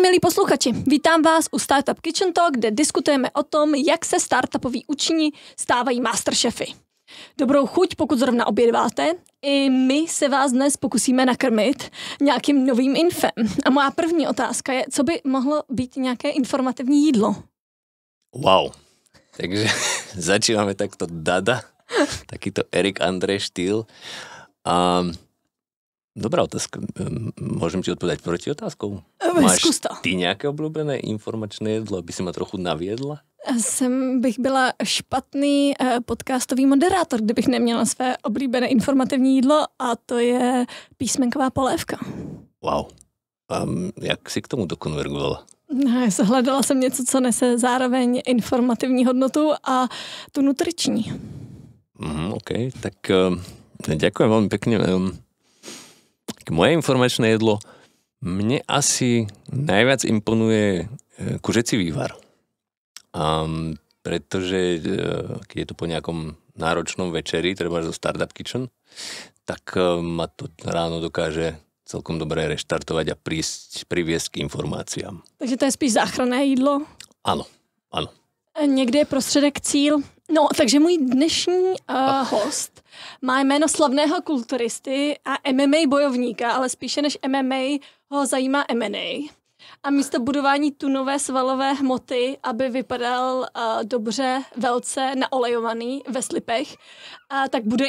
milí posluchači, vítám vás u Startup Kitchen Talk, kde diskutujeme o tom, jak se startupoví učeni stávají masterchefy. Dobrou chuť, pokud zrovna obědváte. I my se vás dnes pokusíme nakrmit nějakým novým infem. A moja první otázka je, co by mohlo být nějaké informativní jídlo? Wow. Takže začíname takto Dada, takýto Erik Andrej štýl. Dobrá otázka. Môžem ti odpovedať proti otázkou? Máš ty nejaké obľúbené informačné jedlo, aby si ma trochu naviedla? Bych byla špatný podcastový moderátor, kdybych neměla své oblíbené informativní jídlo, a to je písmenková polévka. Wow. Jak si k tomu dokonvergovala? Hledala jsem něco, co nese zároveň informativní hodnotu a tu nutriční. OK, tak ďakujem veľmi pekne. Moje informačné jedlo, mne asi najviac imponuje kuřecí vývar. Pretože keď je to po nejakom náročnom večeri, treba zo Startup Kitchen, tak ma to ráno dokáže celkom dobre reštartovať a priviesť k informáciám. Takže to je spíš záchranné jídlo? Áno, áno. Někdy je prostředek cíl. No, takže můj dnešní host má jméno slavného kulturisty a MMA bojovníka, ale spíše než MMA ho zajímá M&A. A místo budování tunové svalové hmoty, aby vypadal dobře, velce naolejovaný ve slipech, tak bude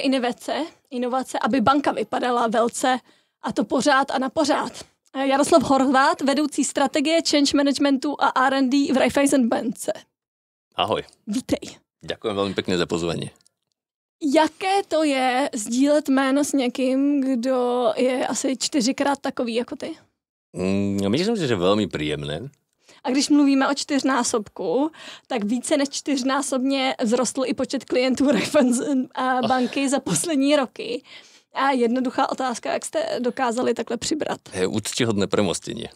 inovace, aby banka vypadala velce, a to pořád a na pořád. Jaroslav Horvát, vedoucí strategie, change managementu a R&D v Raiffeisen bance. Ahoj. Vítej. Ďakujem veľmi pekne za pozvanie. Jaké to je sdílet jméno s někým, kdo je asi 4x takový jako ty? Myslím si, že veľmi príjemné. A když mluvíme o 4násobku, tak více než 4násobně vzrostl i počet klientů Raiffeisen banky za poslední roky. A jednoduchá otázka, jak jste dokázali takhle přibrat? Úctihodné premostenie.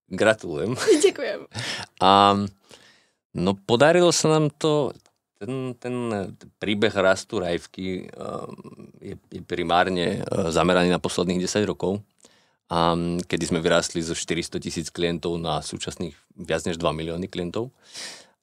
Gratulujem. Děkujem. No podarilo sa nám to, ten príbeh rastu Raifky je primárne zameraný na posledných 10 rokov, kedy sme vyrástli zo 400,000 klientov na súčasných viac než 2 milióny klientov.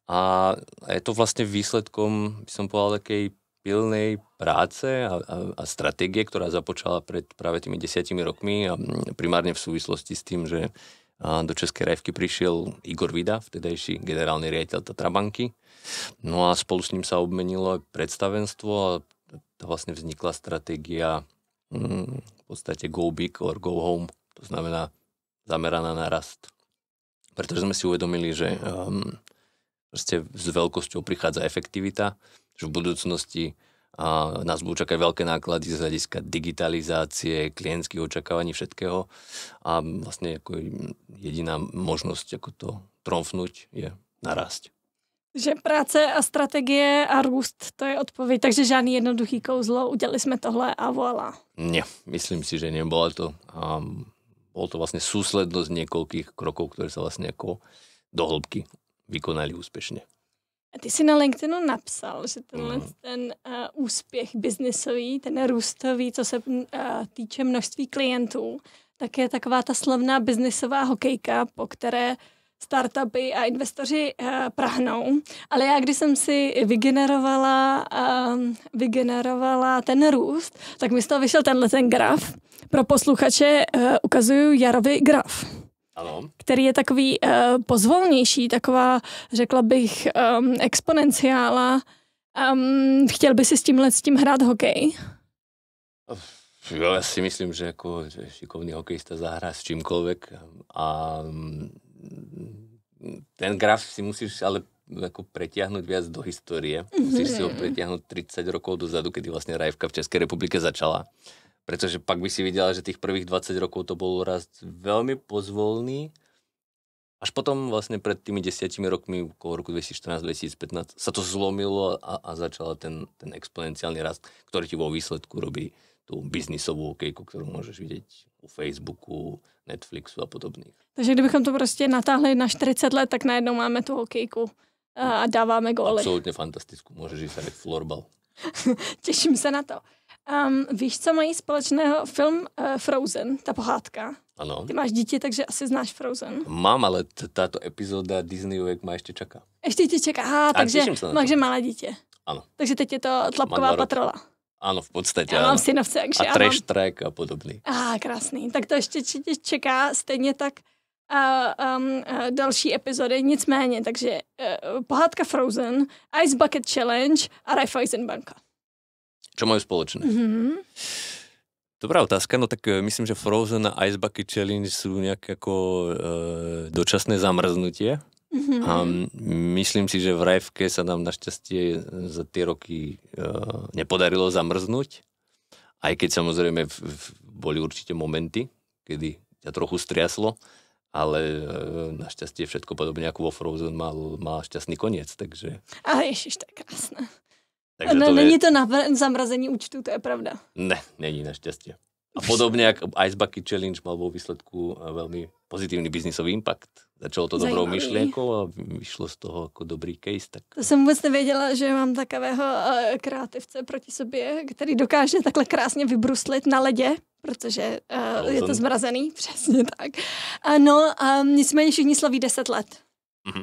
A je to vlastne výsledkom, by som povedal, takej pilnej práce a stratégie, ktorá započala pred práve tými 10 rokmi a primárne v súvislosti s tým, že do Českej Raifky prišiel Igor Vida, vtedajší generálny riaditeľ Tatrabanky. No a spolu s ním sa obmenilo predstavenstvo a vlastne vznikla stratégia v podstate go big or go home. To znamená zameraná na rast. Pretože sme si uvedomili, že proste s veľkosťou prichádza efektivita, že v budúcnosti nás budú čakať veľké náklady z hľadiska digitalizácie, klientských očakávaní, všetkého. A vlastne ako jediná možnosť, ako to tromfnúť, je narásť. Že práce a strategie a růst, to je odpověď. Takže žádný jednoduchý kouzlo, udělali jsme tohle a voilà. Nie, myslím si, že nebolo to. Bolo to vlastne súslednosť niekoľkých krokov, ktoré sa vlastne ako do hĺbky vykonali úspešne. Ty jsi na LinkedInu napsal, že ten úspěch biznisový, ten růstový, co se týče množství klientů, tak je taková ta slavná biznisová hokejka, po které startupy a investoři prahnou. Ale já, když jsem si vygenerovala ten růst, tak mi z toho vyšel ten graf. Pro posluchače ukazuju Jarovi graf. Ano. Který je takový pozvolnější, taková, řekla bych, exponenciála. Chtěl by si s tím hrát hokej? Jo, ja si myslím, že ako že šikovný hokejista zahrá s čímkoľvek a ten graf si musíš ale ako pretiahnuť viac do histórie. Musíš si ho pretiahnuť 30 rokov dozadu, kedy vlastne Raifka v Českej republike začala. Pretože pak by si videla, že tých prvých 20 rokov to bol rast veľmi pozvolný. Až potom vlastne pred tými 10 rokmi, okolo roku 2014-2015, sa to zlomilo a začala ten exponenciálny rast, ktorý ti vo výsledku robí tú biznisovú hokejku, ktorú môžeš vidieť u Facebooku, Netflixu a podobných. Takže kdybychom to prostě natáhli na 40 let, tak najednou máme tu hokejku a dáváme góly. Absolutně fantastickou, můžeš jít hrát florbal. Těším se na to. Víš, co mají společného film Frozen, ta pohádka? Ano. Ty máš dítě, takže asi znáš Frozen. Mám, ale táto epizóda Disneyovek ma ešte čaká. Ještě ti čeká, takže máš malé dítě. Ano. Takže teď je to Tlapková patrola. Áno, v podstate. Já mám synovce, takže a Trash Track a podobný. Krásný. Tak to ještě čeká stejně tak další epizody, nicméně, takže pohádka Frozen, Ice Bucket Challenge a Raiffeisenbanka. Čo majú spoločné? Mm-hmm. Dobrá otázka, no tak myslím, že Frozen a Ice Bucket Challenge sú nejaké ako dočasné zamrznutie. Mm-hmm. A myslím si, že v Raifke sa nám našťastie za tie roky nepodarilo zamrznúť. Aj keď samozrejme boli určite momenty, kedy ťa trochu striaslo, ale našťastie všetko podobne ako vo Frozen má šťastný koniec, takže... A ježiš, to je krásné. Není to na zamrazení účtu, to je pravda. Ne, není našťastie. A podobne ako Ice Bucket Challenge mal vo výsledku veľmi pozitívny biznisový impact. Začalo to dobrou myšlienkou a vyšlo z toho ako dobrý case. Tak... To jsem vůbec nevěděla, že mám takového kreativce proti sobě, který dokáže takhle krásně vybruslit na ledě, protože je to zmrazený, přesně tak. Ano, nicméně všichni slaví 10 let.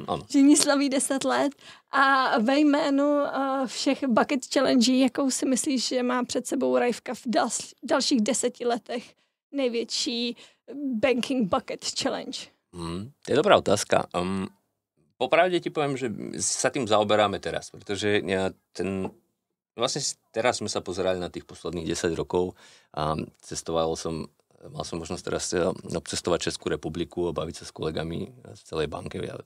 Ano. Všichni slaví 10 let a ve jménu všech bucket challenge, jakou si myslíš, že má před sebou Raifka v dalších 10 letech největší banking bucket challenge? To je dobrá otázka. Popravde ti poviem, že sa tým zaoberáme teraz, pretože vlastne teraz sme sa pozerali na tých posledných 10 rokov a mal som možnosť teraz obcestovať Českú republiku a baviť sa s kolegami z celej banke. Ja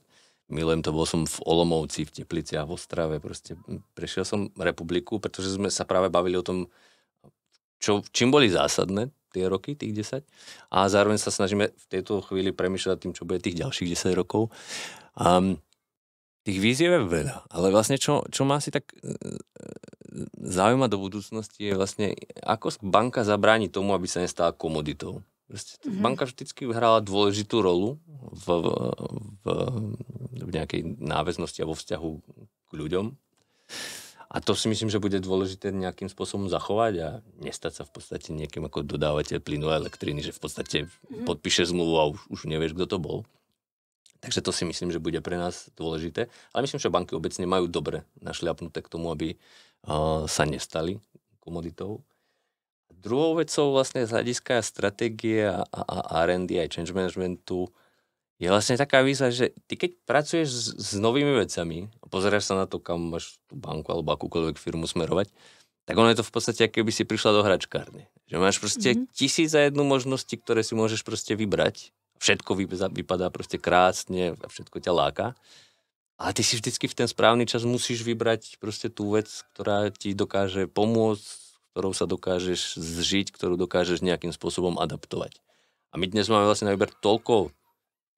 milujem to, bol som v Olomouci, v Tepliciach, v Ostrave, proste prešiel som republiku, pretože sme sa práve bavili o tom, čím boli zásadné tie roky, tých 10. A zároveň sa snažíme v tejto chvíli premýšľať tým, čo bude tých ďalších 10 rokov. Tých víziev je veľa, ale vlastne čo ma asi tak zaujíma do budúcnosti je vlastne, ako banka zabráni tomu, aby sa nestala komoditou. Banka vždycky hrala dôležitú rolu v nejakej náväznosti a vo vzťahu k ľuďom. A to si myslím, že bude dôležité nejakým spôsobom zachovať a nestať sa v podstate niekým ako dodávateľ plynu a elektriny, že v podstate podpíše zmluvu a už nevieš, kto to bol. Takže to si myslím, že bude pre nás dôležité. Ale myslím, že banky obecne majú dobre našľapnuté k tomu, aby sa nestali komoditou. Druhou vecou vlastne z hľadiska stratégie a R&D aj change managementu je vlastne taká výzva, že ty keď pracuješ s novými vecami a pozeráš sa na to, kam máš tú banku alebo akúkoľvek firmu smerovať, tak ono je to v podstate, ako keby si prišla do hračkárne. Že máš proste 1001 možnosti, ktoré si môžeš proste vybrať. Všetko vypadá proste krásne a všetko ťa láka. Ale ty si vždycky v ten správny čas musíš vybrať proste tú vec, ktorá ti dokáže pomôcť, ktorou sa dokážeš zžiť, ktorú dokážeš nejakým spôsobom adaptovať. A my dnes máme vlastne na výber toľko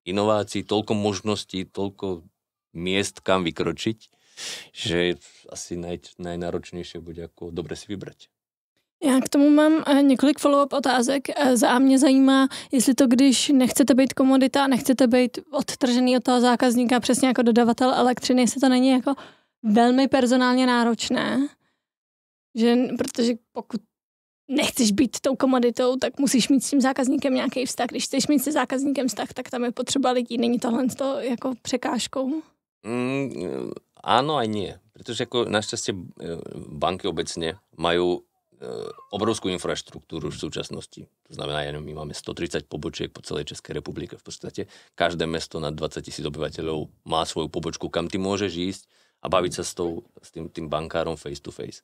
inovácií, toľko možností, toľko miest, kam vykročiť, že asi najnáročnější bude jako dobre si vybrať. Já k tomu mám několik follow-up otázek. Za mě zajímá, jestli to, když nechcete být komodita, nechcete být odtržený od toho zákazníka, přesně jako dodavatel elektřiny, jestli to není jako velmi personálně náročné. Protože pokud nechceš být tou komoditou, tak musíš mít s tím zákazníkem nějaký vztah. Když chceš mít se zákazníkem vztah, tak tam je potřeba lidí. Není tohle jako překážkou? Áno aj nie. Pretože ako našťastie banky obecne majú obrovskú infraštruktúru v súčasnosti. To znamená, my máme 130 pobočiek po celej Českej republike. V podstate každé mesto nad 20 000 obyvateľov má svoju pobočku, kam ty môžeš ísť a baviť sa s tým bankárom face to face.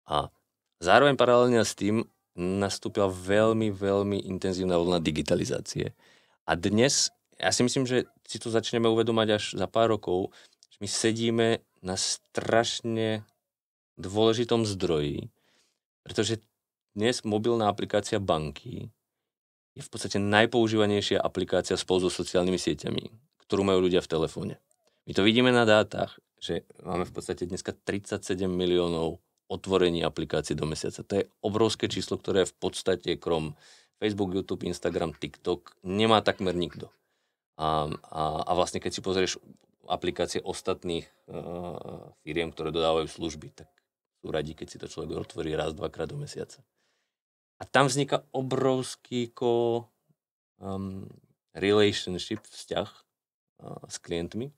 A zároveň paralelne s tým nastúpila veľmi, veľmi intenzívna vlna digitalizácie. A dnes, ja si myslím, že si to začneme uvedomať až za pár rokov, že my sedíme na strašne dôležitom zdroji, pretože dnes mobilná aplikácia banky je v podstate najpoužívanejšia aplikácia spolu so sociálnymi sieťami, ktorú majú ľudia v telefóne. My to vidíme na dátach, že máme v podstate dneska 37 miliónov otvorení aplikácií do mesiaca. To je obrovské číslo, ktoré v podstate krom Facebook, YouTube, Instagram, TikTok nemá takmer nikto. A vlastne keď si pozrieš aplikácie ostatných firiem, ktoré dodávajú služby, tak sú radi, keď si to človek otvorí raz, dvakrát do mesiaca. A tam vzniká obrovský relationship, vzťah s klientmi.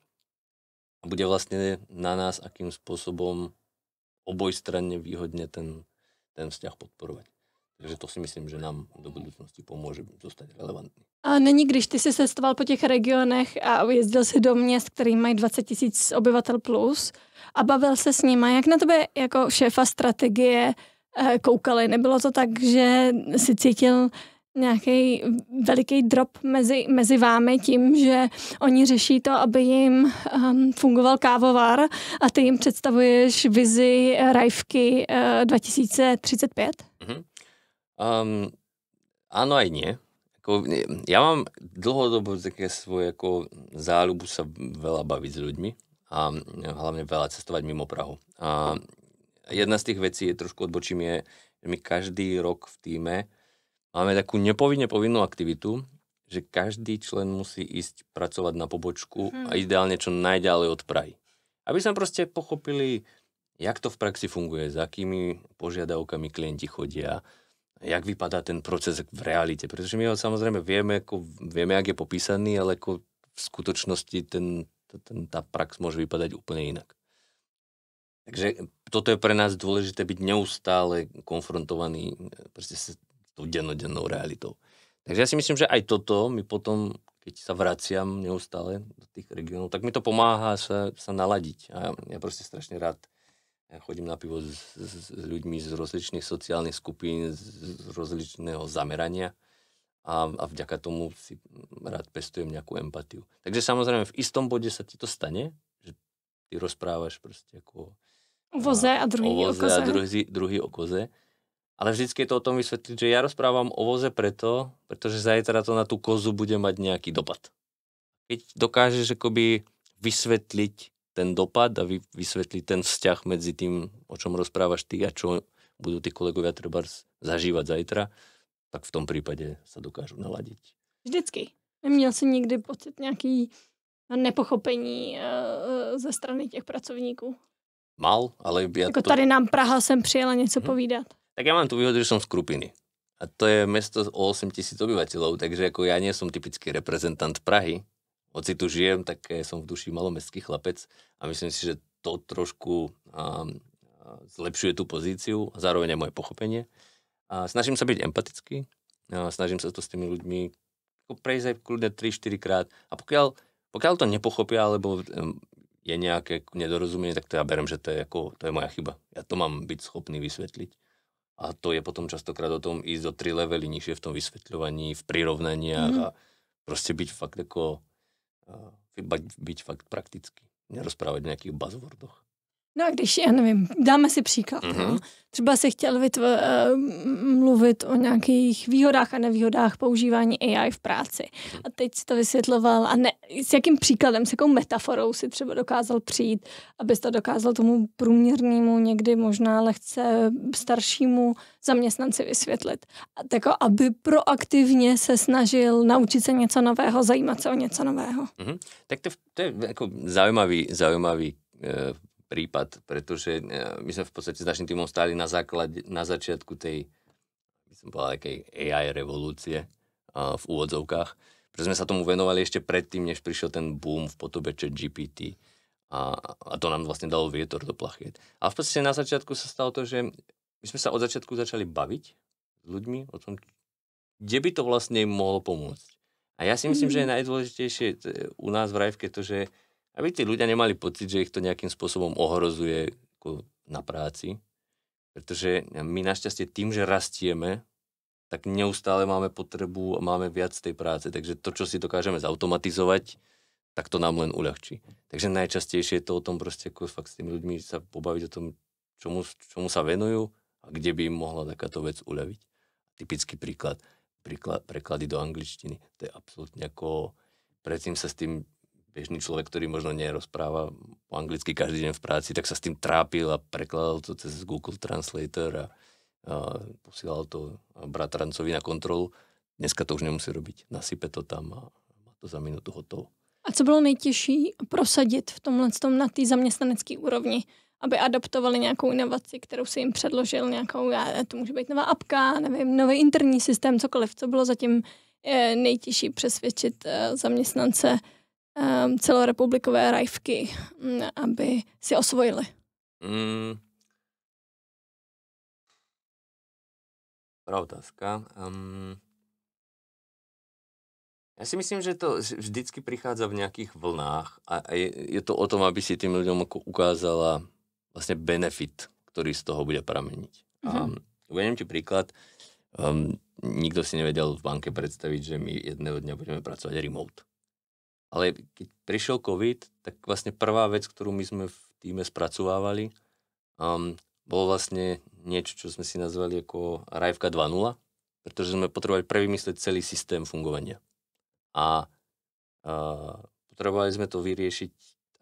A bude vlastne na nás, akým spôsobom obojstranne výhodne ten vzťah podporovať. Takže to si myslím, že nám do budoucnosti pomůže zostať relevantní. A není, když ty jsi cestoval po těch regionech a jezdil si do měst, který mají 20 000 obyvatel plus a bavil se s nima, jak na tebe jako šéfa strategie koukali? Nebylo to tak, že si cítil nějaký veliký drop mezi vámi tím, že oni řeší to, aby jim fungoval kávovar a ty jim představuješ vizi Rajvky 2035? Áno aj nie. Ja mám dlhodobo také svoje záľubu sa veľa baviť s ľuďmi a hlavne veľa cestovať mimo Prahu. A jedna z tých vecí, trošku odbočím, je, že my každý rok v tíme máme takú nepovinne povinnú aktivitu, že každý člen musí ísť pracovať na pobočku a ideálne čo najďalej od Prahy. Aby sme proste pochopili, jak to v praxi funguje, s akými požiadavkami klienti chodia, jak vypadá ten proces v realite. Pretože my ho samozrejme vieme, jak je popísaný, ale v skutočnosti tá prax môže vypadať úplne inak. Takže toto je pre nás dôležité byť neustále konfrontovaný proste s tou dennodennou realitou. Takže ja si myslím, že aj toto mi potom, keď sa vraciam neustále do tých regiónov, tak mi to pomáha sa naladiť. A ja proste strašne rád chodím na pivo s ľuďmi z rozličných sociálnych skupín, z rozličného zamerania a vďaka tomu si rád pestujem nejakú empatiu. Takže samozrejme v istom bode sa ti to stane, že ty rozprávaš proste ako o voze a druhý o koze. Ale vždycky je to o tom vysvetliť, že ja rozprávam o voze pretože zajtra to na tú kozu bude mať nejaký dopad. Keď dokážeš akoby vysvetliť ten dopad a vysvetliť ten vzťah medzi tým, o čom rozprávaš ty a čo budú tí kolegovia treba zažívať zajtra, tak v tom prípade sa dokážu naladiť. Vždycky. Neměl jsi nikdy pocit nějaký nepochopení ze strany těch pracovníků? Mal, ale ja jako tady nám Praha sem přijela něco povídat. Tak ja mám tu výhodu, že som z Krupiny. A to je mesto o 8 000 obyvateľov, takže ako ja nie som typický reprezentant Prahy. Hoci tu žijem, tak som v duši malomestský chlapec a myslím si, že to trošku zlepšuje tú pozíciu a zároveň aj moje pochopenie. A snažím sa byť empatický, snažím sa to s tými ľuďmi prejsť aj kľudne 3-4 krát. A pokiaľ to nepochopia, alebo je nejaké nedorozumenie, tak to ja berem, že to je moja chyba. Ja to mám byť schopný vysvetliť. A to je potom častokrát o tom ísť do 3 levely nižšie v tom vysvetľovaní, v prirovnaniach a proste byť fakt byť fakt praktický. Nerozprávať v nejakých buzzwordoch. No a když, já nevím, dáme si příklad. No? Třeba si chtěl mluvit o nějakých výhodách a nevýhodách používání AI v práci. A teď si to vysvětloval. A s jakým příkladem, s jakou metaforou si třeba dokázal přijít, abys to dokázal tomu průměrnému, někdy možná lehce staršímu zaměstnanci vysvětlit. A tako, aby proaktivně se snažil naučit se něco nového, zajímat se o něco nového. Tak to je ako zaujímavý prípad, pretože my sme v podstate s našim týmom stáli na začiatku tej, by som povedal, akej AI revolúcie v úvodzovkách, pretože sme sa tomu venovali ešte predtým, než prišiel ten boom v podobe ChatGPT a to nám vlastne dalo vietor do plachiet. A v podstate na začiatku sa stalo to, že my sme sa od začiatku začali baviť s ľuďmi o tom, kde by to vlastne im mohlo pomôcť. A ja si myslím, že je najdôležitejšie u nás v Rajvke to, že aby tí ľudia nemali pocit, že ich to nejakým spôsobom ohrozuje na práci. Pretože my našťastie tým, že rastieme, tak neustále máme potrebu a máme viac tej práce. Takže to, čo si dokážeme zautomatizovať, tak to nám len uľahčí. Takže najčastejšie je to o tom proste fakt s tými ľuďmi sa pobaviť o tom, čomu sa venujú a kde by im mohla takáto vec uľaviť. Typický príklad preklady do angličtiny. To je absolútne predtým sa s tým bežný človek, ktorý možno nerozpráva po anglicky každý deň v práci, tak sa s tým trápil a prekladal to cez Google Translator a posielal to bratrancovi na kontrolu. Dneska to už nemusí robiť. Nasype to tam a má to za minútu hotovo. A co bylo nejtěžší prosadit v tomhle na té zaměstnanecké úrovni, aby adaptovali nějakou inovaci, kterou si jim předložil, to může být nová apka, nevím, nový interní systém, cokoliv, co bylo zatím je nejtěžší přesvědčit zaměstnance celorepublikové rajvky, aby si osvojili? Dobrá otázka. Ja si myslím, že to vždycky prichádza v nejakých vlnách a je to o tom, aby si tým ľuďom ukázala vlastne benefit, ktorý z toho bude prameniť. Uvediem ti príklad. Nikto si nevedel v banke predstaviť, že my jedného dňa budeme pracovať remote. Ale keď prišiel COVID, tak vlastne prvá vec, ktorú my sme v tíme spracovávali, bolo vlastne niečo, čo sme si nazvali ako Rajvka 2.0, pretože sme potrebovali prevymyslieť celý systém fungovania. A potrebovali sme to vyriešiť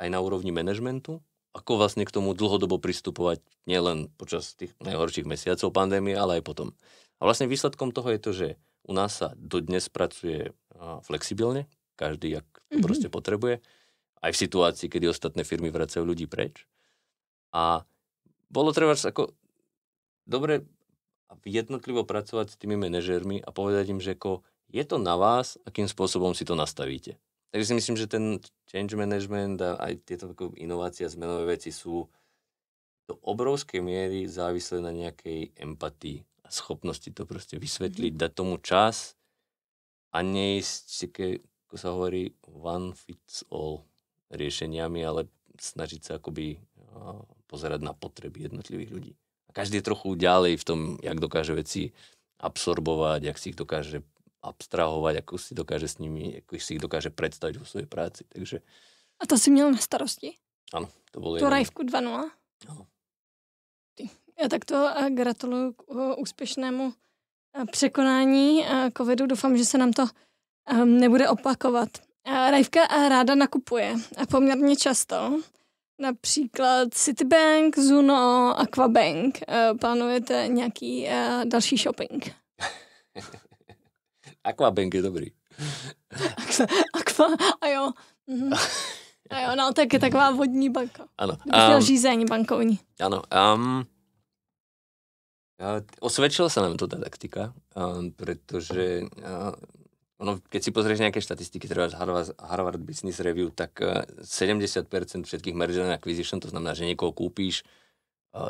aj na úrovni manažmentu, ako vlastne k tomu dlhodobo pristupovať nielen počas tých najhorších mesiacov pandémie, ale aj potom. A vlastne výsledkom toho je to, že u nás sa dodnes pracuje flexibilne, každý, jak to proste potrebuje, aj v situácii, kedy ostatné firmy vracajú ľudí preč. A bolo treba ako dobre jednotlivo pracovať s tými manažérmi a povedať im, že ako je to na vás, akým spôsobom si to nastavíte. Takže si myslím, že ten change management a aj tieto inovácie a zmenové veci sú do obrovskej miery závislé na nejakej empatii a schopnosti to proste vysvetliť, dať tomu čas a neísť, ako sa hovorí, one fits all riešeniami, ale snažiť sa akoby pozerať na potreby jednotlivých ľudí. A každý je trochu ďalej v tom, jak dokáže veci absorbovať, jak si ich dokáže abstrahovať, ako si dokáže s nimi, ako si ich dokáže predstaviť vo svojej práci. Takže... A to si měl na starosti? Áno, to bolo to Rajvku 2.0? Áno. Ja takto gratuluju k úspěšnému překonání covidu. Doufám, že se nám to nebude opakovat. Rajvka ráda nakupuje a poměrně často. Například Citibank, Zuno, Aquabank. Plánujete nějaký další shopping? Aquabank je dobrý. A jo. A jo, no tak je taková vodní banka. Áno. Řízení bankovní. Áno. Osvedčila sa nám to tá taktika, pretože keď si pozrieš nejaké štatistiky, treba Harvard Business Review, tak 70% všetkých merger and acquisition, to znamená, že niekoho kúpíš,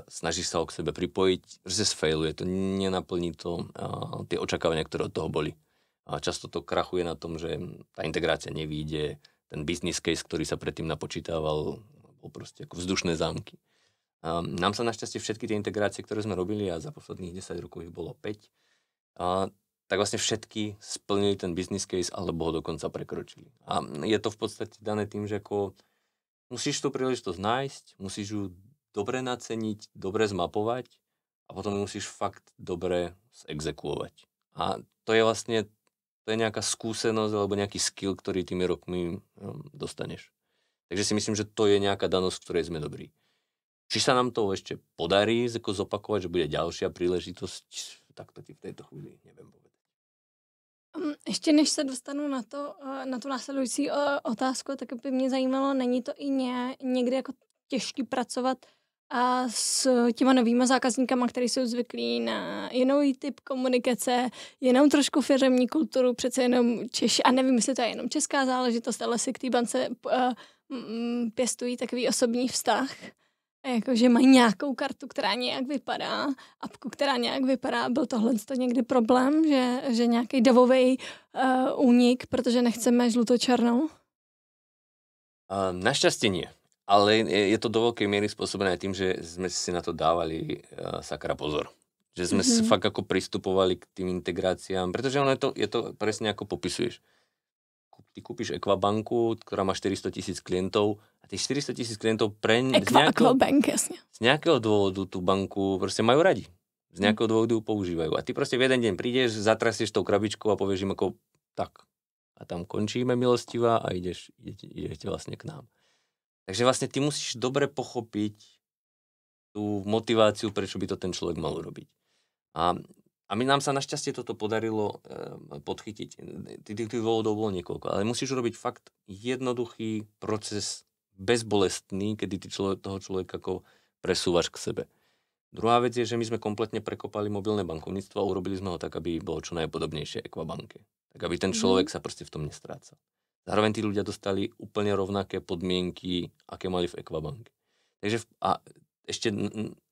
snažíš sa ho k sebe pripojiť, že sa sfailuje, to nenaplní to tie očakávania, ktoré od toho boli. A často to krachuje na tom, že tá integrácia nevyjde, ten business case, ktorý sa predtým napočítával, bol proste ako vzdušné zámky. Nám sa našťastie všetky tie integrácie, ktoré sme robili, a za posledných 10 rokov ich bolo 5, tak vlastne všetky splnili ten business case, alebo ho dokonca prekročili. A je to v podstate dané tým, že ako musíš tú príležitosť nájsť, musíš ju dobre naceniť, dobre zmapovať a potom musíš fakt dobre exekuovať. A to je vlastne nejaká skúsenosť alebo nejaký skill, ktorý tými rokmi dostaneš. Takže si myslím, že to je nejaká danosť, v ktorej sme dobrí. Či sa nám to ešte podarí zopakovať, že bude ďalšia príležitosť, tak to ti v tejto chvíli neviem povedať. Ještě než se dostanu na tu následující otázku, tak by mě zajímalo, není to i někdy jako těžký pracovat a s těma novýma zákazníkama, který jsou zvyklí na jiný typ komunikace, jenom trošku firemní kulturu, přece jenom Češi, a nevím, jestli to je jenom česká záležitost, ale si k té bance pěstují takový osobní vztah, jakože mají nějakou kartu, která nějak vypadá, apku, která nějak vypadá. Byl tohle někdy problém, že nějaký davový únik, protože nechceme žluto-černou? Našťastie nie. Ale je to do veľkej miery spôsobené tým, že sme si na to dávali sakra pozor. Že sme si fakt ako pristupovali k tým integráciám, pretože ono je to presne ako popisuješ. Ty kúpiš Equabanku, ktorá má 400,000 klientov a tých 400,000 klientov z nejakého dôvodu tú banku proste majú radi. Z nejakého dôvodu ju používajú. A ty proste v jeden deň prídeš, zatrasieš tou krabičkou a povieš im ako tak. A tam končíme, milostivá, a idete vlastne k nám. Takže vlastne ty musíš dobre pochopiť tú motiváciu, prečo by to ten človek mal urobiť. A nám sa našťastie toto podarilo podchytiť. Tých dôvodov bolo niekoľko, ale musíš urobiť fakt jednoduchý proces, bezbolestný, kedy ty toho človeka ako presúvaš k sebe. Druhá vec je, že my sme kompletne prekopali mobilné bankovníctvo a urobili sme ho tak, aby bolo čo najpodobnejšie Equabanke. Tak aby ten človek sa proste v tom nestrácal. Zároveň tí ľudia dostali úplne rovnaké podmienky, aké mali v Equabanke. Takže a ešte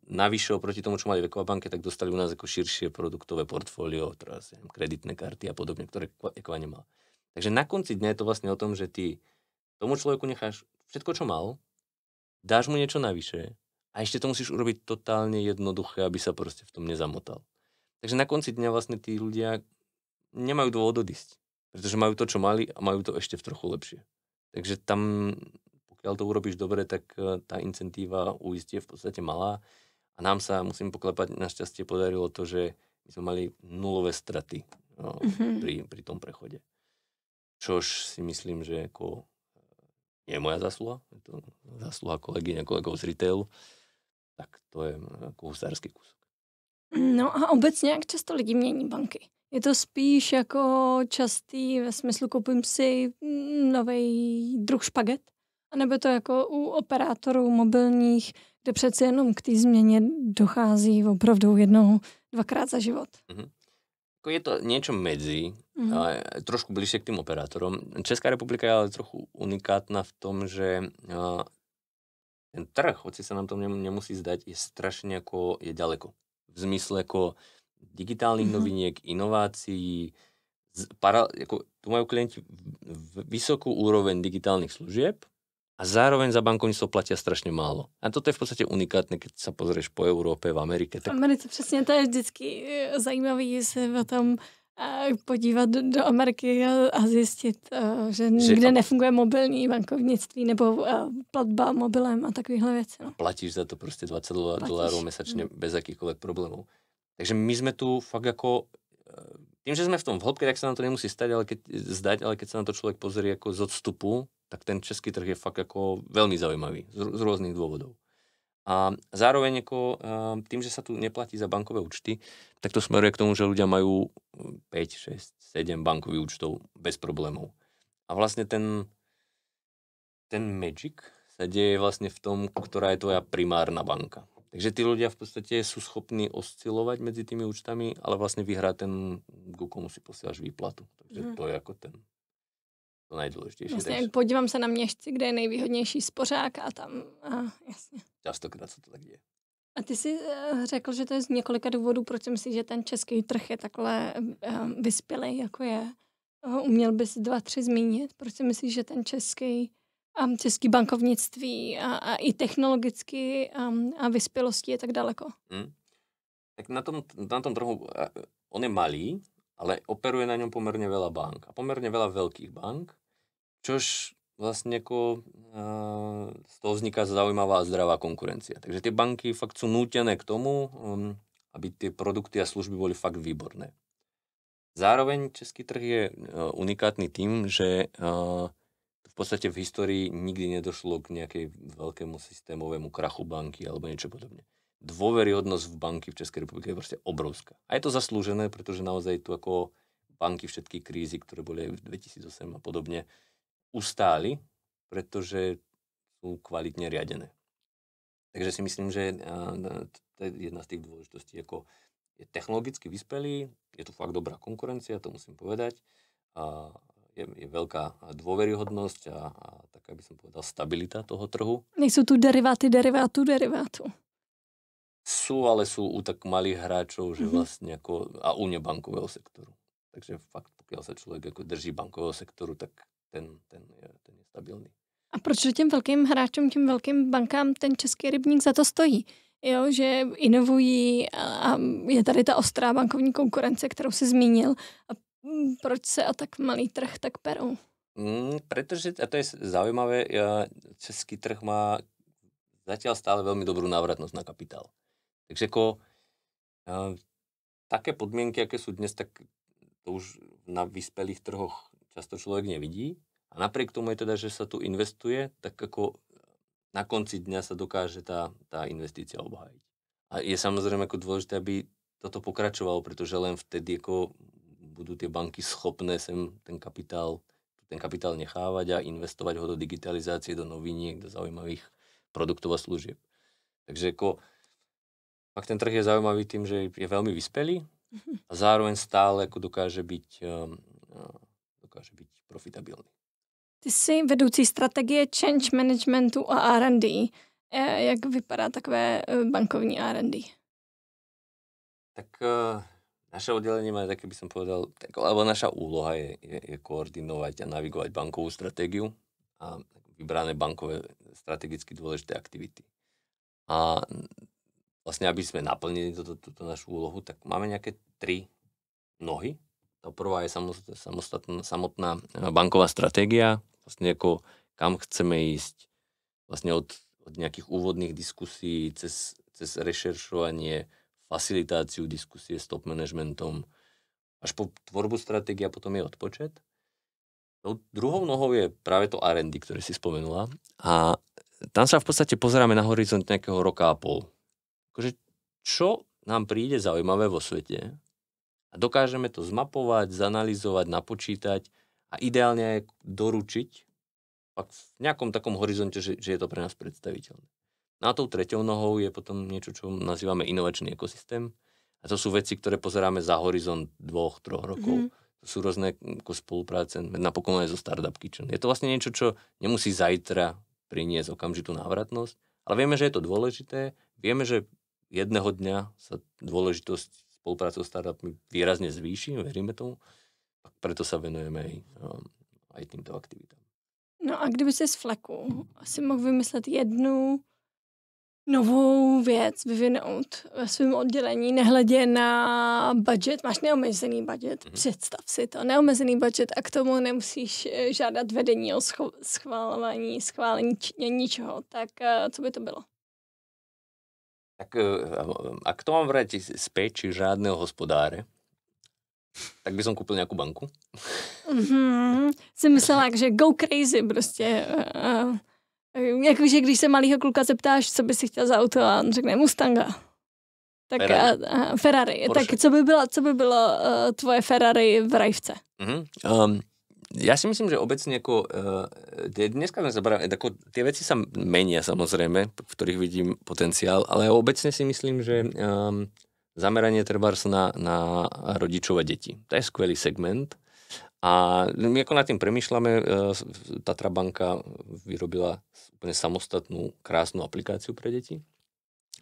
navyše oproti tomu, čo mali v Equabanke, tak dostali u nás ako širšie produktové portfólio, teraz kreditné karty a podobne, ktoré Equa nemá. Takže na konci dňa je to vlastne o tom, že ty tomu človeku necháš všetko, čo mal, dáš mu niečo navyše a ešte to musíš urobiť totálne jednoduché, aby sa proste v tom nezamotal. Takže na konci dňa vlastne tí ľudia nemajú dôvod odísť, pretože majú to, čo mali a majú to ešte v trochu lepšie. Takže tam, pokiaľ to urobíš dobre, tak tá incentíva uísť je v podstate malá a nám sa, musím poklepať, našťastie podarilo to, že my sme mali nulové straty pri tom prechode. Čož si myslím, že ako nie je moja zásluha, je to zásluha kolegyň a kolegov z retailu, tak to je ako husársky kúsok. No a obecně, jak často lidi mění banky? Je to spíš jako častý ve smyslu koupím si nový druh špaget? A nebo to jako u operátorů mobilních, kde přece jenom k té změně dochází opravdu jednou, dvakrát za život? Je to niečo medzi, trošku bližšie k tým operátorom. Česká republika je ale trochu unikátna v tom, že ten trh, hoci sa nám to nemusí zdať, je strašne ako je ďaleko. V zmysle ako digitálnych noviniek, inovácií, tu majú klienti vysokú úroveň digitálnych služieb a zároveň za bankovníctvo platia strašne málo. A toto je v podstate unikátne, keď sa pozrieš po Európe, v Amerike. Tak... V Americe přesně, to je vždycky zajímavý se o tom podívat do Ameriky a zjistit, že nikde nefunguje mobilní bankovnictví nebo platba mobilem a takovýhle věci. No. Platíš za to prostě $20 mesačne bez akýchkoľvek problémov. Takže my sme tu fakt ako... Tým, že sme v tom v hĺbke, tak sa nám to nemusí zdať, ale keď sa na to človek pozrie ako z odstupu, tak ten český trh je fakt ako veľmi zaujímavý z rôznych dôvodov. A zároveň ako, tým, že sa tu neplatí za bankové účty, tak to smeruje k tomu, že ľudia majú 5, 6, 7 bankových účtov bez problémov. A vlastne ten magic sa deje vlastne v tom, ktorá je tvoja primárna banka. Takže tí ľudia v podstate sú schopní oscilovať medzi tými účtami, ale vlastne vyhrá ten, ku komu si posielaš výplatu. Takže to je ako to najdôležitejšie. Vlastně podívám se na Měšci, kde je nejvýhodnější spořák a tam, jasně. Častokrát se to tak děje. A ty jsi řekl, že to je z několika důvodů, proč si myslíš, že ten český trh je takhle vyspělej, jako je. Uměl bys 2, 3 zmínit? Proč si myslíš, že ten český bankovnictví a i technologicky a vyspělosti je tak daleko? Tak na tom trhu, on je malý, ale operuje na ňom pomerne veľa bank. A pomerne veľa veľkých bank, čož vlastne ako z toho vzniká zaujímavá a zdravá konkurencia. Takže tie banky fakt sú nútené k tomu, aby tie produkty a služby boli fakt výborné. Zároveň český trh je unikátny tým, že v podstate v histórii nikdy nedošlo k nejakej veľkému systémovému krachu banky alebo niečo podobne. Dôveryhodnosť v banky v Českej republike je proste obrovská. A je to zaslúžené, pretože naozaj tu ako banky všetky krízy, ktoré boli aj v 2008 a podobne, ustáli, pretože sú kvalitne riadené. Takže si myslím, že to je jedna z tých dôležitostí, ako je technologicky vyspelý, je tu fakt dobrá konkurencia, to musím povedať, a je veľká dôveryhodnosť a taká by som povedal stabilita toho trhu. Nejsou tu deriváty. Sú, ale sú u tak malých hráčov, že vlastne ako, a u nebankového sektoru. Takže fakt, pokiaľ sa človek ako drží bankového sektoru, tak ten je stabilný. A proč těm velkým hráčům, těm velkým bankám ten český rybník za to stojí? Jo, že inovují a je tady ta ostrá bankovní konkurence, kterou si zmínil. A proč se o tak malý trh tak perou? Pretože, a to je zaujímavé, český trh má zatiaľ stále veľmi dobrú návratnosť na kapitál. Takže ako také podmienky, aké sú dnes, tak to už na vyspelých trhoch často človek nevidí. A napriek tomu je teda, že sa tu investuje, tak ako na konci dňa sa dokáže tá investícia obhájiť. A je samozrejme ako dôležité, aby toto pokračovalo, pretože len vtedy ako budú tie banky schopné sem ten kapitál nechávať a investovať ho do digitalizácie, do noviniek, do zaujímavých produktov a služieb. Takže ako fakt ten trh je zaujímavý tým, že je veľmi vyspelý a zároveň stále ako dokáže byť dokáže byť profitabilný. Ty jsi vedoucí strategie change managementu a R&D. Jak vypadá takové bankovní R&D? Tak naše oddelenie má, tak by som povedal, alebo naša úloha je koordinovať a navigovať bankovú stratégiu a vybrané bankové strategicky dôležité aktivity. A vlastne, aby sme naplnili túto našu úlohu, tak máme nejaké 3 nohy. Tá prvá je samotná banková stratégia, vlastne ako kam chceme ísť, vlastne od nejakých úvodných diskusí cez rešeršovanie, facilitáciu diskusie s top managementom, až po tvorbu stratégie a potom je odpočet. Druhou nohou je práve to R&D, ktoré si spomenula. A tam sa v podstate pozeráme na horizont nejakého roka a pol. Akože, čo nám príde zaujímavé vo svete a dokážeme to zmapovať, zanalizovať, napočítať a ideálne aj doručiť v nejakom takom horizonte, že je to pre nás predstaviteľné. No a tou treťou nohou je potom niečo, čo nazývame inovačný ekosystém. A to sú veci, ktoré pozeráme za horizont 2-3 rokov. To sú rôzne spolupráce, napokon aj zo Startup Kitchen. Je to vlastne niečo, čo nemusí zajtra priniesť okamžitú návratnosť, ale vieme, že je to dôležité. Vieme, že jedného dňa sa dôležitosť spolupráce so startupmi výrazne zvýši, veríme tomu. Preto sa venujeme aj týmto aktivitám. No a kdyby si z fleku asi mohl vymyslet jednu novou věc vyvinout ve svém oddělení, nehledě na budget, máš neomezený budget, představ si to, neomezený budget a k tomu nemusíš žádat vedení o schválení ničeho, tak co by to bylo? Tak ak to mám vrátiť späť, či žádného hospodáře, tak by som kúpil nejakú banku. Jsem myslela, že go crazy prostě. Jakože když se malýho kluka zeptáš, co by si chtěl za auto a on řekne Mustanga. Tak Ferrari. Porsche. Tak co by bylo tvoje Ferrari v rajvce? Ja si myslím, že obecne ako dneska sme zabrali, ako tie veci sa menia samozrejme, v ktorých vidím potenciál, ale obecne si myslím, že zameranie trebárs na rodičov a deti. To je skvelý segment. A my ako nad tým premýšľame, Tatra banka vyrobila úplne samostatnú krásnu aplikáciu pre deti.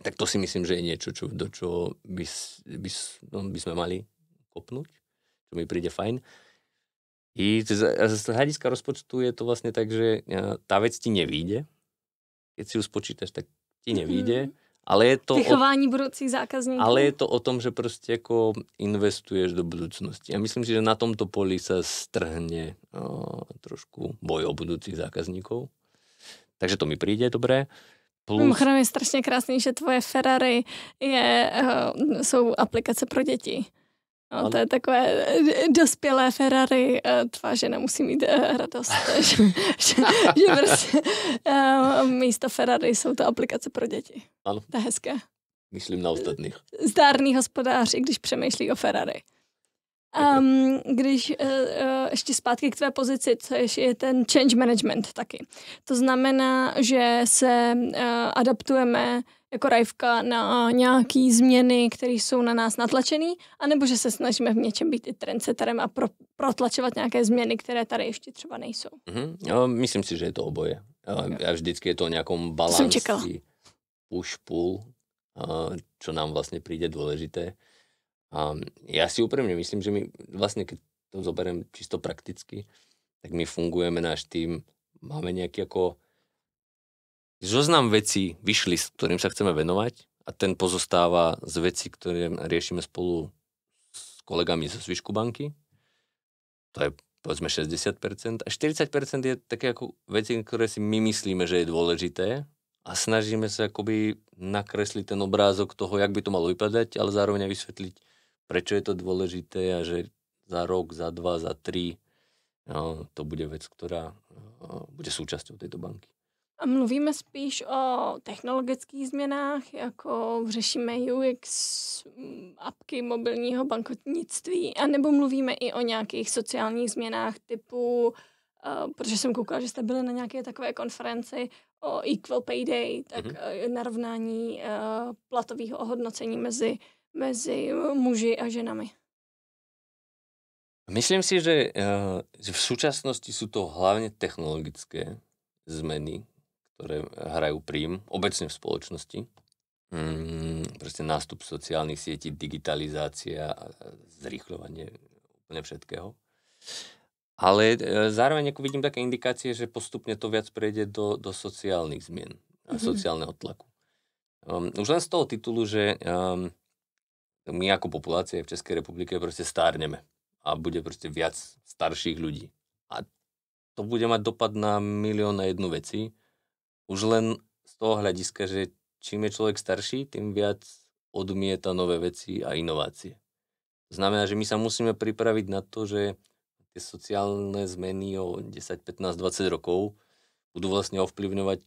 Tak to si myslím, že je niečo, do čoho by sme mali kopnúť, čo mi príde fajn. I z hľadiska rozpočtu je to vlastne tak, že tá vec ti nevíde. Keď si ju spočítaš, tak ti nevíde. Ale je to vychování budúcich zákazníkov. Ale je to o tom, že proste ako investuješ do budúcnosti. Ja myslím si, že na tomto poli sa strhne trošku boj o budúcich zákazníkov. Takže to mi príde dobré. Mimochodem je strašně krásný, že tvoje Ferrari jsou aplikace pro děti. No, to je takové dospělé Ferrari, tvá žena musí mít radost, že prostě místo Ferrari jsou to aplikace pro děti. Ano. To je hezké. Myslím na ostatných. Zdárný hospodář, i když přemýšlí o Ferrari. Když ještě zpátky k tvé pozici, což je ten change management taky. To znamená, že se adaptujeme jako Rajvka na nějaký změny, které jsou na nás natlačený, anebo že se snažíme v něčem být i trendsetterem a protlačovat nějaké změny, které tady ještě třeba nejsou. Myslím si, že je to oboje. A vždycky je to o nejakom balanci push-pull, čo nám vlastne príde dôležité. Ja si úprimne myslím, že my vlastne, keď to zoberiem čisto prakticky, tak my fungujeme, náš tým, máme nejaký ako zoznam vecí, wishlist, ktorým sa chceme venovať a ten pozostáva z vecí, ktoré riešime spolu s kolegami zo zvyšku banky. To je povedzme 60%. A 40% je také ako veci, ktoré si my myslíme, že je dôležité a snažíme sa akoby nakresliť ten obrázok toho, jak by to malo vypadať, ale zároveň aj vysvetliť, prečo je to dôležité a že za rok, za 2, za 3 to bude vec, ktorá bude súčasťou tejto banky. A mluvíme spíš o technologických změnách, jako řešíme UX, apky mobilního bankovnictví, anebo mluvíme i o nějakých sociálních změnách typu, protože jsem koukala, že jste byli na nějaké takové konferenci o Equal Pay Day, tak narovnání platového ohodnocení mezi muži a ženami. Myslím si, že v súčasnosti sú to hlavne technologické zmeny, ktoré hrajú príjm obecne v spoločnosti. Proste nástup sociálnych sietí, digitalizácia a zrýchľovanie úplne všetkého. Ale zároveň ako vidím také indikácie, že postupne to viac prejde do sociálnych zmien a sociálneho tlaku. Už len z toho titulu, že my ako populácia v Českej republike proste stárneme a bude proste viac starších ľudí. A to bude mať dopad na milión a jednu veci. Už len z toho hľadiska, že čím je človek starší, tým viac odmieta nové veci a inovácie. To znamená, že my sa musíme pripraviť na to, že tie sociálne zmeny o 10, 15, 20 rokov budú vlastne ovplyvňovať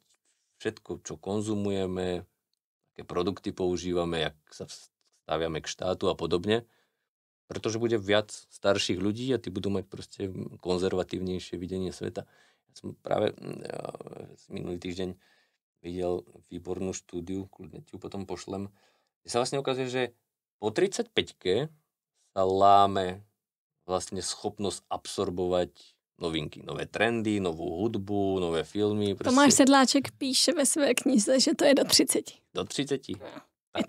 všetko, čo konzumujeme, aké produkty používame, jak sa staviame k štátu a podobne. Pretože bude viac starších ľudí a tí budú mať proste konzervatívnejšie videnie sveta. Ja som práve minulý týždeň videl výbornú štúdiu, kľudne ti ju potom pošlem, kde sa vlastne ukazuje, že po 35-ke sa láme vlastne schopnosť absorbovať novinky, nové trendy, novú hudbu, nové filmy. Proste. Tomáš Sedláček píše ve své knize, že to je do 30. Do 30?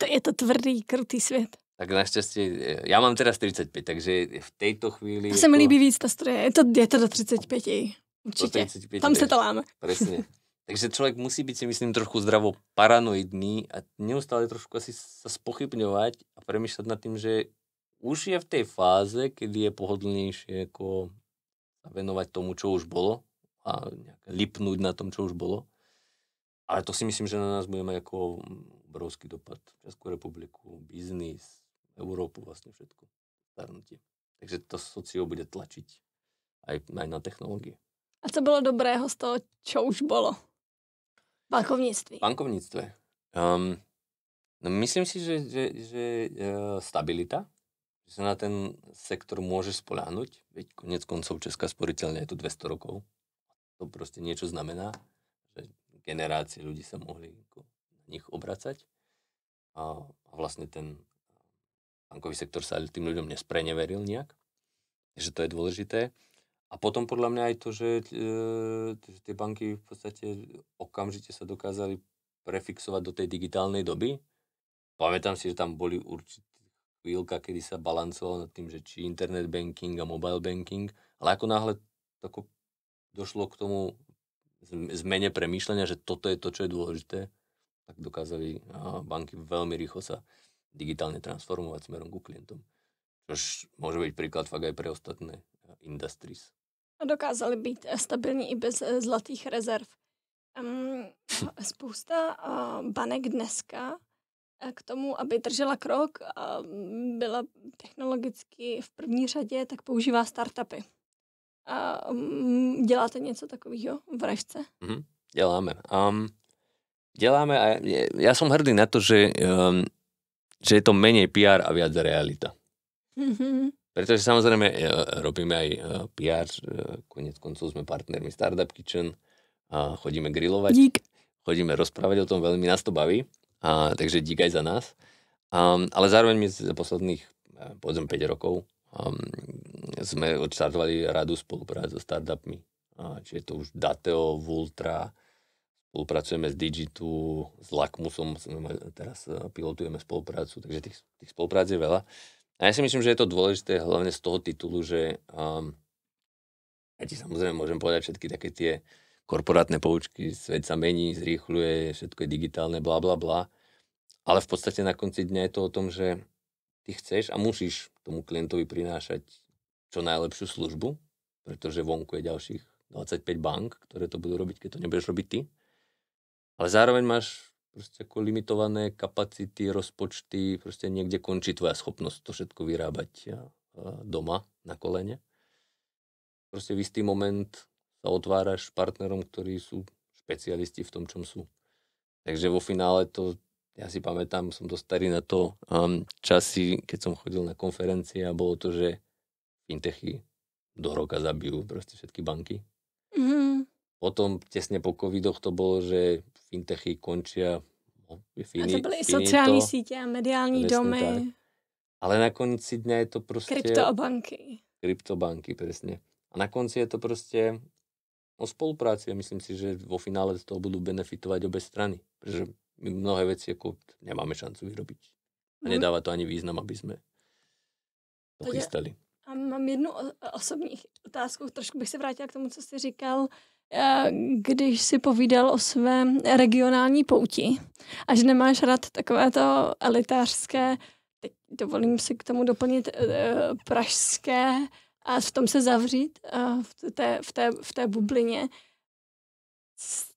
Je to tvrdý, krutý svět. Tak našťastie, ja mám teraz 35, takže v tejto chvíli... To se mi líbí víc, ta studie. Je to do 35, určite. Do 35, tam sa to láme. Presne. Takže človek musí byť, si myslím, trošku zdravo paranoidný a neustále trošku asi sa spochybňovať a premýšľať nad tým, že už je v tej fáze, kedy je pohodlnejšie ako sa venovať tomu, čo už bolo a lipnúť na tom, čo už bolo. Ale to si myslím, že na nás bude mať ako obrovský dopad. Českú republiku, biznis, Európu, vlastne všetko. Starnutie. Takže to socio bude tlačiť aj na technológie. A co bylo dobrého z toho, čo už bolo? Bankovníctví. Bankovníctve. No myslím si, že stabilita, že sa na ten sektor môže spoľahnúť. Veď konec koncov Česká sporiteľňa je tu 200 rokov. To proste niečo znamená, že generácie ľudí sa mohli na nich obracať. A vlastne ten bankový sektor sa tým ľuďom nespreneveril nejak. Takže to je dôležité. A potom podľa mňa aj to, že tie banky v podstate okamžite sa dokázali prefixovať do tej digitálnej doby. Pamätám si, že tam boli určite chvíľka, kedy sa balancovalo nad tým, že či internet banking a mobile banking, ale ako náhle tako došlo k tomu zmene premýšľania, že toto je to, čo je dôležité, tak dokázali banky veľmi rýchlo sa digitálne transformovať smerom ku klientom. Čož môže byť príklad fakt aj pre ostatné industries. A dokázali být stabilní i bez zlatých rezerv. Spousta banek dneska k tomu, aby držela krok a byla technologicky v první řadě, tak používá startupy. Děláte něco takového v Rajvce? Děláme. Děláme a ja som hrdý na to, že je to menej PR a viac realita. Pretože samozrejme robíme aj PR, konec koncov sme partnermi Startup Kitchen, a chodíme grilovať, chodíme rozprávať o tom, veľmi nás to baví, takže dík aj za nás. Ale zároveň my za posledných, povedzme 5 rokov, sme odštartovali radu spolupráce so startupmi. Čiže to už Dateo, Vultra, spolupracujeme s Digitu, s Lakmusom, teraz pilotujeme spoluprácu, takže tých spoluprác je veľa. A ja si myslím, že je to dôležité hlavne z toho titulu, že ja ti samozrejme môžem povedať všetky také tie korporátne poučky, svet sa mení, zrýchľuje, všetko je digitálne, bla bla bla. Ale v podstate na konci dňa je to o tom, že ty chceš a musíš tomu klientovi prinášať čo najlepšiu službu, pretože vonku je ďalších 25 bank, ktoré to budú robiť, keď to nebudeš robiť ty. Ale zároveň máš proste ako limitované kapacity, rozpočty, proste niekde končí tvoja schopnosť to všetko vyrábať doma na kolene. Proste v istý moment sa otváraš partnerom, ktorí sú špecialisti v tom, čom sú. Takže vo finále to, ja si pamätám, som to starý na to časy, keď som chodil na konferencie a bolo to, že fintechy do roka zabijú proste všetky banky. Potom tesne po covidoch to bolo, že fintechy končia. A to byly sociální sítě a mediální domy. Tak. Ale na konci dňa je to proste... Kryptobanky. kryptobanky, presne. A na konci je to proste o spolupráci a myslím si, že vo finále z toho budú benefitovať obe strany. Pretože my mnohé veci ako nemáme šancu vyrobiť. A nedáva to ani význam, aby sme to chystali. A mám jednu osobní otázku, trošku bych se vrátila k tomu, co jsi říkal, když si povídal o své regionální pouti a že nemáš rád takovéto elitářské, teď dovolím si k tomu doplnit pražské a v tom se zavřít v té bublině.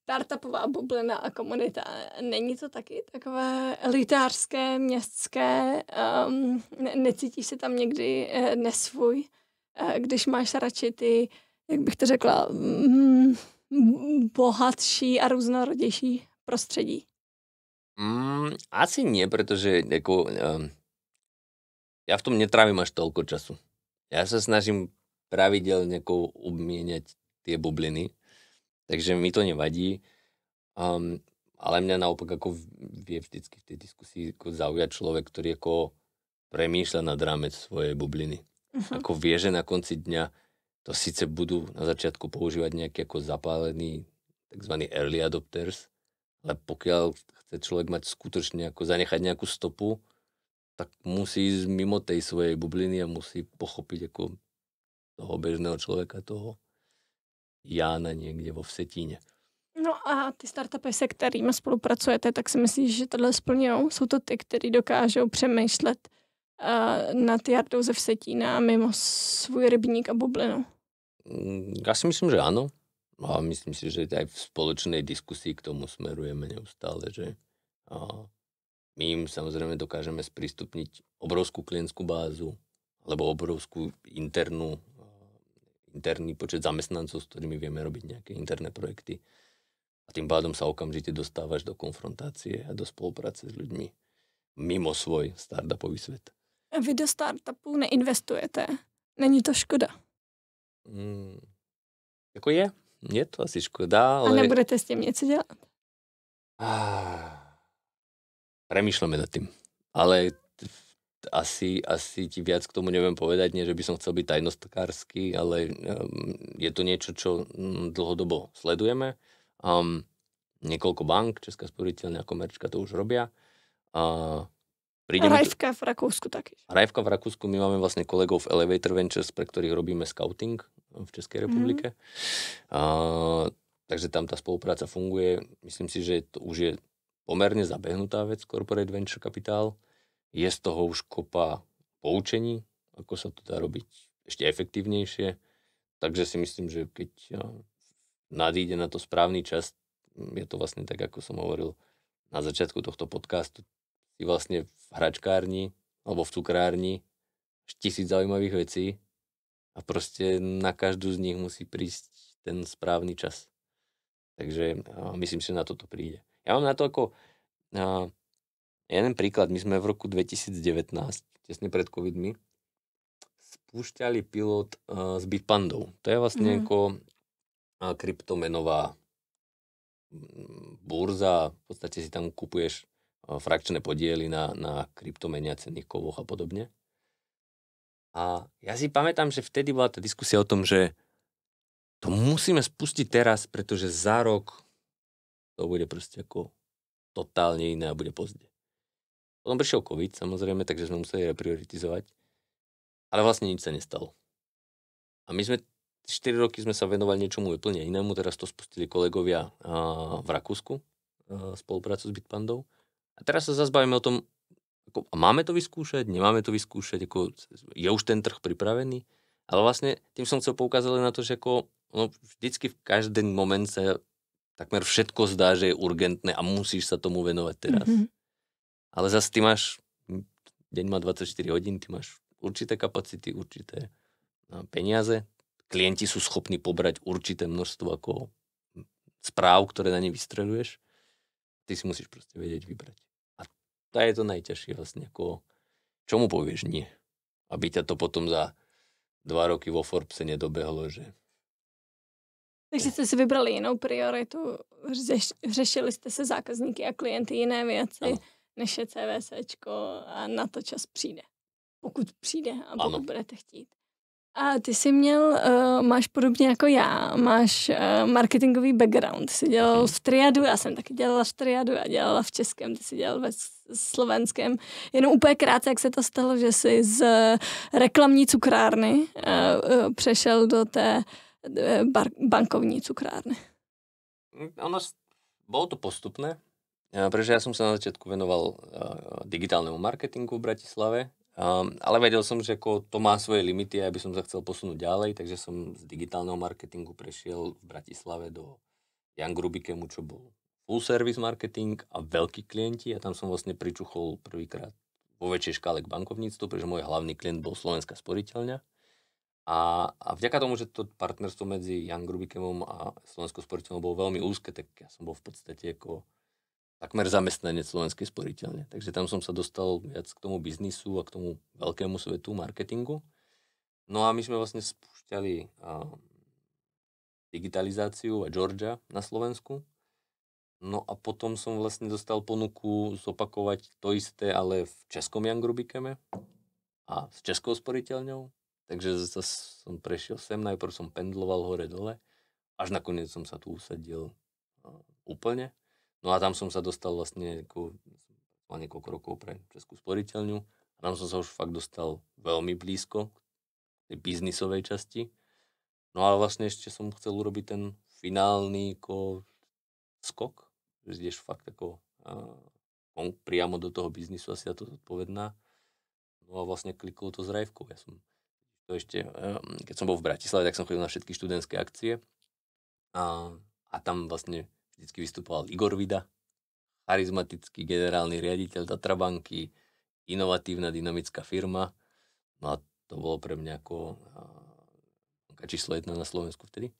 Startupová bublina a komunita. Není to taky takové elitářské, městské? Necítíš se tam někdy nesvůj, když máš radši ty, jak bych to řekla, bohatší a různorodější prostředí? Asi nie, pretože ja v tom netrávim až toľko času. Ja sa snažím pravidelne obmieniať tie bubliny, takže mi to nevadí. Ale mňa naopak vie vždycky v tej diskusii zaujať človek, ktorý premýšľa nad rámec svojej bubliny. Uh-huh. Vie, že na konci dňa to síce budú na začiatku používať nejaký zapálení tzv. Early adopters, ale pokiaľ chce človek mať skutočne zanechať nejakú stopu, tak musí ísť mimo tej svojej bubliny a musí pochopiť toho bežného človeka, toho Jána někde vo Vsetíně. No a ty startupy, se kterými spolupracujete, tak si myslíš, že tohle splňují? Jsou to ty, kteří dokážou přemýšlet nad Jardou ze Vsetína mimo svůj rybník a bublinu? Ja si myslím, že áno. A myslím si, že aj v spoločnej diskusii k tomu smerujeme neustále, že my im samozrejme dokážeme sprístupniť obrovskú klientskú bázu alebo obrovskú interný počet zamestnancov, s ktorými vieme robiť nejaké interné projekty. A tým pádom sa okamžite dostávaš do konfrontácie a do spolupráce s ľuďmi mimo svoj startupový svet. A vy do startupu neinvestujete? Není to škoda? Je to asi škoda, ale... A nebudete s tím něco dělat? Premýšľame nad tým. Ale asi ti viac k tomu neviem povedať, nie, že by som chcel byť tajnostkársky, ale je to niečo, čo dlhodobo sledujeme. Niekoľko bank, Česká sporiteľňa a Komerčka to už robia. Rajvka v Rakúsku taky. Rajvka v Rakúsku, my máme vlastne kolegov v Elevator Ventures, pre ktorých robíme scouting v Českej republike. Takže tam tá spolupráca funguje. Myslím si, že to už je pomerne zabehnutá vec, Corporate Venture Capital. Je z toho už kopa poučení, ako sa to dá robiť ešte efektívnejšie. Takže si myslím, že keď nadíde na to správny čas, je to vlastne tak, ako som hovoril na začiatku tohto podcastu, si vlastne v hračkárni alebo v cukrárni 1000 zaujímavých vecí a proste na každú z nich musí prísť ten správny čas. Takže myslím, že na toto príde. Ja mám na to jeden príklad. My sme v roku 2019, tesne pred covidmi, spúšťali pilot s Bitpandou. To je vlastne kryptomenová burza. V podstate si tam kupuješ frakčné podiely na kryptomenia, cenných kovoch a podobne. A ja si pamätám, že vtedy bola tá diskusia o tom, že to musíme spustiť teraz, pretože za rok to bude proste totálne iné a bude pozde. Potom prišiel COVID, samozrejme, takže sme museli reprioritizovať. Ale vlastne nič sa nestalo. A my sme 4 roky sme sa venovali niečomu úplne inému. Teraz to spustili kolegovia v Rakúsku, spoluprácu s Bitpandou. A teraz sa zase bavíme o tom, máme to vyskúšať, nemáme to vyskúšať, je už ten trh pripravený. Ale vlastne tým som chcel poukázať na to, že vždycky v každý moment sa takmer všetko zdá, že je urgentné a musíš sa tomu venovať teraz. Mm-hmm. Ale zase ty máš, deň má 24 hodín, ty máš určité kapacity, určité peniaze. Klienti sú schopní pobrať určité množstvo správ, ktoré na ne vystreľuješ. Ty si musíš proste vedieť vybrať. A to je to najťažšie vlastne, čomu povieš nie. Aby ťa to potom za 2 roky vo Forbese nedobehlo, že... Takže jste si vybrali jinou prioritu, řešili jste se zákazníky a klienty jiné věci, než je CVCčko a na to čas přijde. Pokud přijde a pokud budete chtít. A ty jsi měl, máš podobně jako já, máš marketingový background. Ty jsi dělal v Triadu, já jsem taky dělala v Triadu a dělala v českém, ty jsi dělal ve slovenském. Jenom úplně krátce, jak se to stalo, že jsi z reklamní cukrárny přešel do té bankovní cukrárny. Bolo to postupné, pretože ja som sa na začiatku venoval digitálnemu marketingu v Bratislave, ale vedel som, že to má svoje limity a by som sa chcel posunúť ďalej, takže som z digitálneho marketingu prešiel v Bratislave do Young Rubikemu, čo bol full service marketing a veľkí klienti a tam som vlastne pričuchol prvýkrát vo väčšej škále k bankovníctvu, pretože môj hlavný klient bol Slovenská sporiteľňa. A vďaka tomu, že to partnerstvo medzi Young Rubikemom a Slovenskou sporiteľňou bolo veľmi úzke, tak ja som bol v podstate ako takmer zamestnanec Slovenskej sporiteľne. Takže tam som sa dostal viac k tomu biznisu a k tomu veľkému svetu marketingu. No a my sme vlastne spúšťali digitalizáciu a Georgia na Slovensku. No a potom som vlastne dostal ponuku zopakovať to isté, ale v českom Young Rubikeme a s českou sporiteľňou. Takže zase som prešiel sem, najprv som pendloval hore-dole, až nakoniec som sa tu usadil úplne. No a tam som sa dostal vlastne niekoľko rokov pre Českú sporiteľňu a tam som sa už fakt dostal veľmi blízko tej biznisovej časti. No a vlastne ešte som chcel urobiť ten finálny skok, že ideš fakt priamo do toho biznisu, asi ja to zodpovedná. No a vlastne kliklo to s Rajvkou. Ja som to ešte, keď som bol v Bratislave, tak som chodil na všetky študentské akcie a tam vlastne vždycky vystupoval Igor Vida, charizmatický generálny riaditeľ Tatrabanky, inovatívna, dynamická firma. No a to bolo pre mňa ako číslo 1 na Slovensku vtedy.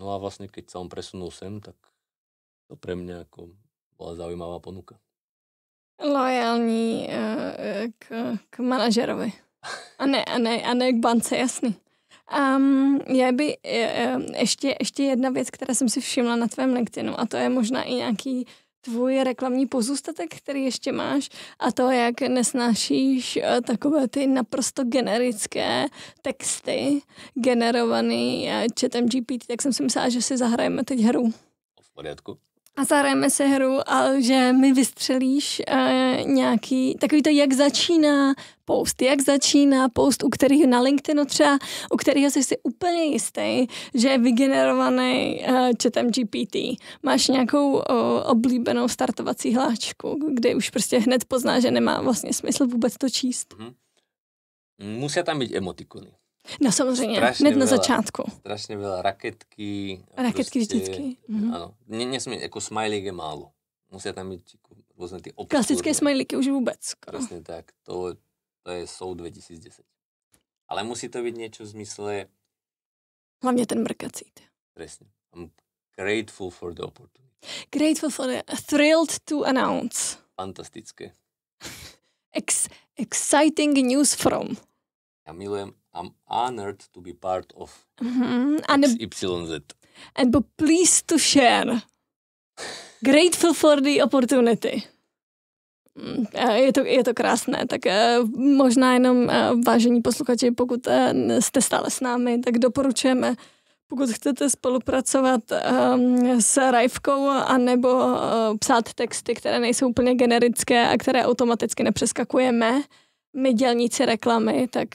No a vlastne keď sa on presunul sem, tak to pre mňa ako bola zaujímavá ponuka. Loajální k manažerovi. A ne k bance, jasný. Ještě jedna věc, která jsem si všimla na tvém LinkedInu, a to je možná i nějaký tvůj reklamní pozůstatek, který ještě máš, a to, jak nesnášíš takové ty naprosto generické texty generovaný chatem GPT, tak jsem si myslela, že si zahrajeme teď hru. V poriadku. A zahrajeme si hru, a že mi vystřelíš nějaký, takový to, jak začíná post, u kterého na LinkedInu třeba, u kterého jsi si úplně jistý, že je vygenerovaný chatem GPT. Máš nějakou oblíbenou startovací hláčku, kde už prostě hned pozná, že nemá vlastně smysl vůbec to číst. Musia tam byť emotikony. No samozřejmě, hned na začátku. Strašne veľa raketky. Raketky vždycky. Áno, nesmie, ako smajlík je málo. Musia tam byť rôzne tie obskurné. Klasické smajlíky už vôbec. Presne tak, to je SOU 2010. Ale musí to byť niečo v zmysle... Hlavne ten mrkací. Presne. I'm grateful for the opportunity. Grateful for the... Thrilled to announce. Fantastické. Exciting news from... Ja milujem I'm honored to be part of XYZ. And be pleased to share. Grateful for the opportunity. Je to krásné, tak možná jenom vážení posluchači, pokud jste stále s námi, tak doporučujeme, pokud chcete spolupracovat s Rajvkou anebo psát texty, které nejsou úplně generické a které automaticky nepřeskakujeme, my dělníci reklamy, tak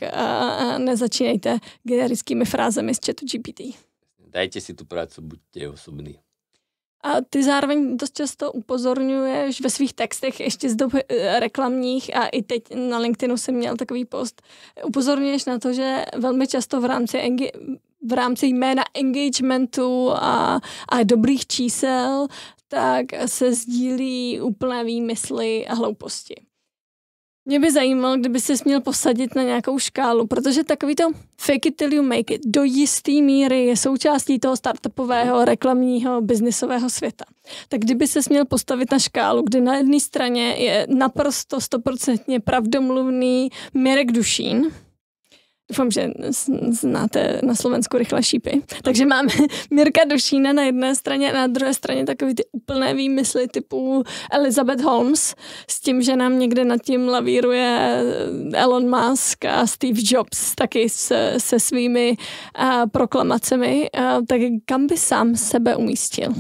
nezačínejte generickými frázemi z chatu GPT. Dajte si tu prácu, buďte osobní. A ty zároveň dost často upozorňuješ ve svých textech ještě z dob reklamních, a i teď na LinkedInu jsem měl takový post, upozorňuješ na to, že velmi často v rámci jména engagementu a dobrých čísel, tak se sdílí úplné výmysly a hlouposti. Mě by zajímalo, kdyby ses měl posadit na nějakou škálu, protože takový to fake it till you make it do jistý míry je součástí toho startupového, reklamního, biznisového světa. Tak kdyby ses měl postavit na škálu, kdy na jedné straně je naprosto 100% pravdomluvný Mirek Dušín, Doufám, že znáte na Slovensku rychle šípy. Takže máme Mirka Dušína na jedné straně a na druhé straně takový ty úplné výmysly typu Elizabeth Holmes s tím, že nám někde nad tím lavíruje Elon Musk a Steve Jobs taky se svými proklamacemi. Tak kam by sám sebe umístil?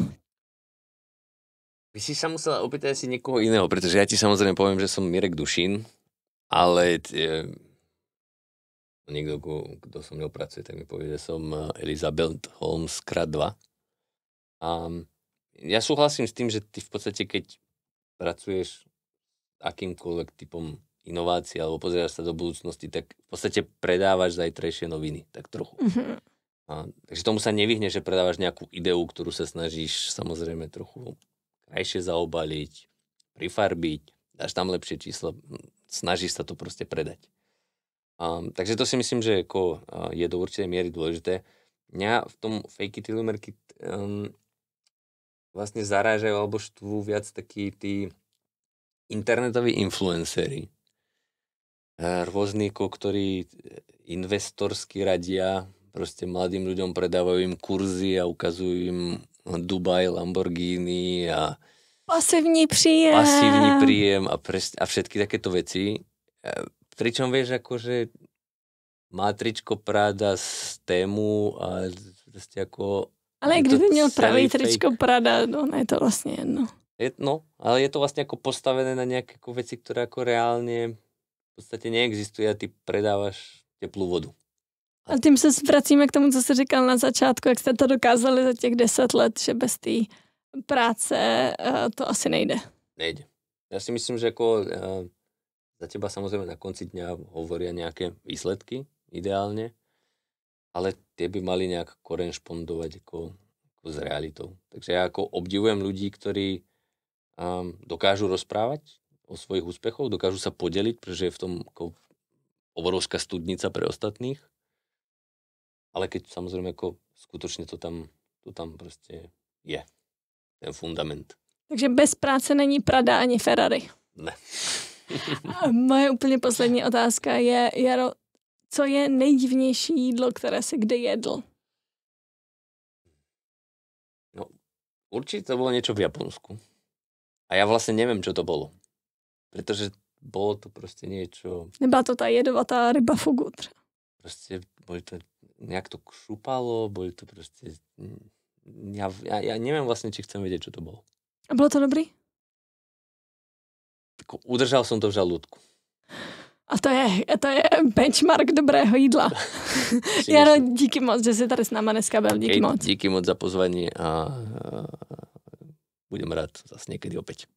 By si sa musela opýtať asi niekoho iného, pretože ja ti samozrejme poviem, že som Mirek Dušín, ale niekto, kto so mnou pracuje, tak mi povie, že som Elizabeth Holmes krát 2. A ja súhlasím s tým, že ty v podstate, keď pracuješ akýmkoľvek typom inovácií alebo pozeráš sa do budúcnosti, tak v podstate predávaš zajtrajšie noviny, tak trochu. Mm-hmm. Takže tomu sa nevyhne, že predávaš nejakú ideu, ktorú sa snažíš samozrejme trochu krajšie zaobaliť, prifarbiť, dáš tam lepšie číslo, snažíš sa to proste predať. Takže to si myslím, že je do určitej miery dôležité. Mňa v tom fake it till you make it vlastne zarážajú alebo štvú viac takí tí internetoví influenceri. Rôzni, ktorí investorsky radia, proste mladým ľuďom predávajú im kurzy a ukazujú im Dubaj, Lamborghini a pasívny príjem a všetky takéto veci. Pričom vieš, akože má tričko Prada z Tému a proste ako... Ale kdyby měl pravý tričko Prada, no je to vlastne jedno. Ale je to vlastne ako postavené na nejaké veci, ktoré ako reálne v podstate neexistujú a ty predávaš teplú vodu. A tím se vracíme k tomu, co jsi říkal na začátku, jak jste to dokázali za těch 10 let, že bez té práce to asi nejde. Nejde. Ja si myslím, že ako za teba samozrejme na konci dňa hovoria nejaké výsledky, ideálne, ale tie by mali nejak korešpondovať ako s realitou. Takže ja ako obdivujem ľudí, ktorí dokážu rozprávať o svojich úspechoch, dokážu sa podeliť, pretože je v tom obrovská studnica pre ostatných. Ale keď samozrejme ako skutočne to tam proste je. Ten fundament. Takže bez práce není Prada ani Ferrari. Ne. A moje úplně poslední otázka je, Jaro, co je nejdivnější jídlo, které jsi kdy jedl? No, určite to bolo niečo v Japonsku. A ja vlastne neviem, čo to bolo. Pretože bolo to proste niečo... Nebyla to tá jedovatá ryba fugu. Proste boli to... Nejak to šupalo, boli to proste... Ja neviem vlastne, či chcem vedieť, čo to bolo. A bolo to dobrý? Udržal som to v žalúdku. A to je benchmark dobrého jídla. Jaro, díky moc, že jsi tady s náma dneska byl. Díky moc. Díky moc za pozvanie a budem rád zase niekedy opäť.